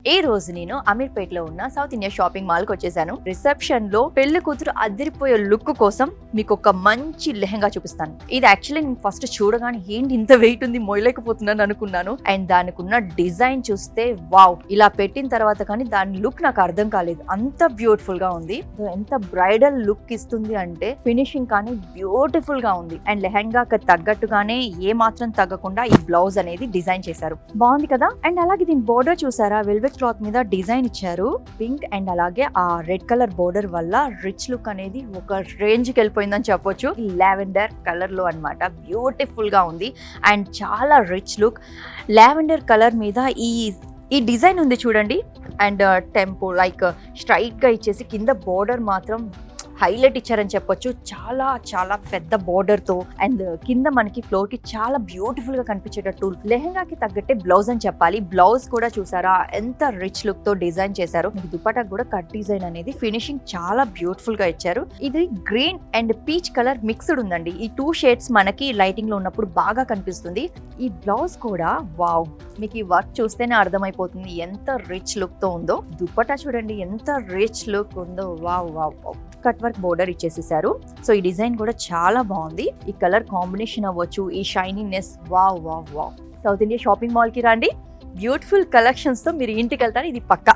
ఈ రోజు నేను అమీర్పేటలో ఉన్న సౌత్ ఇండియా షాపింగ్ మాల్ కి వచ్చేసాను. రిసెప్షన్ లో పెళ్లి కూతురు అదిరిపోయే లుక్ కోసం మీకు ఒక మంచి లెహంగా చూపిస్తాను. ఇది యాక్చువల్లీ నేను ఫస్ట్ చూడగానే ఏంటి ఇంత వెయిట్ ఉంది మోయలేకపోతున్నాను అనుకున్నాను. అండ్ దానికి ఉన్న డిజైన్ చూస్తే వావ్, ఇలా పెట్టిన తర్వాత కానీ దాని లుక్ నాకు అర్థం కాలేదు. అంత బ్యూటిఫుల్ గా ఉంది. ఎంత బ్రైడల్ లుక్ ఇస్తుంది అంటే ఫినిషింగ్ కానీ బ్యూటిఫుల్ గా ఉంది. అండ్ లెహంగాకి తగ్గట్టుగానే ఏ మాత్రం తగ్గకుండా ఈ బ్లౌజ్ అనేది డిజైన్ చేశారు. బాగుంది కదా. అండ్ అలాగే దీని బోర్డర్ చూసారా, వెల్వెట్ క్లాత్ మీద డిజైన్ ఇచ్చారు. పింక్ అండ్ అలాగే ఆ రెడ్ కలర్ బోర్డర్ వల్ల రిచ్ లుక్ అనేది ఒక రేంజ్ కి వెళ్ళిపోయిందని చెప్పొచ్చు. లావెండర్ కలర్ లో అన్నమాట. బ్యూటిఫుల్ గా ఉంది అండ్ చాలా రిచ్ లుక్. లావెండర్ కలర్ మీద ఈ డిజైన్ ఉంది చూడండి. అండ్ టెంపో లైక్ స్ట్రైట్ గా ఇచ్చేసి కింద బోర్డర్ మాత్రం హైలైట్ ఇచ్చారని చెప్పొచ్చు. చాలా చాలా పెద్ద బోర్డర్ తో అండ్ కింద మనకి ఫ్లోర్ కి చాలా బ్యూటిఫుల్ గా కనిపించేటట్టు లెహంగాకి తగ్గట్టే బ్లౌజ్ అని చెప్పాలి. బ్లౌజ్ కూడా చూసారా ఎంత రిచ్ లుక్ తో డిజైన్ చేశారు. దుపట్టాకు కూడా కట్ డిజైన్ అనేది ఫినిషింగ్ చాలా బ్యూటిఫుల్ గా ఇచ్చారు. ఇది green and peach colour mixed ఉందండి. ఈ 2 షేడ్స్ మనకి లైటింగ్ లో ఉన్నప్పుడు బాగా కనిపిస్తుంది. ఈ బ్లౌజ్ కూడా వావ్, మీకు ఈ వర్క్ చూస్తేనే అర్థమైపోతుంది ఎంత రిచ్ లుక్ తో ఉందో. దుపట్టా చూడండి ఎంత రిచ్ లుక్ ఉందో. Wow wow wow. Cut work border ఇచ్చేసేసారు. సో ఈ డిజైన్ కూడా చాలా బాగుంది. ఈ కలర్ కాంబినేషన్ అవ్వచ్చు, ఈ shininess, wow wow wow. South India shopping mall కి రండి. బ్యూటిఫుల్ కలెక్షన్స్ తో మీరు ఇంటికి వెళ్తారు, ఇది పక్కా.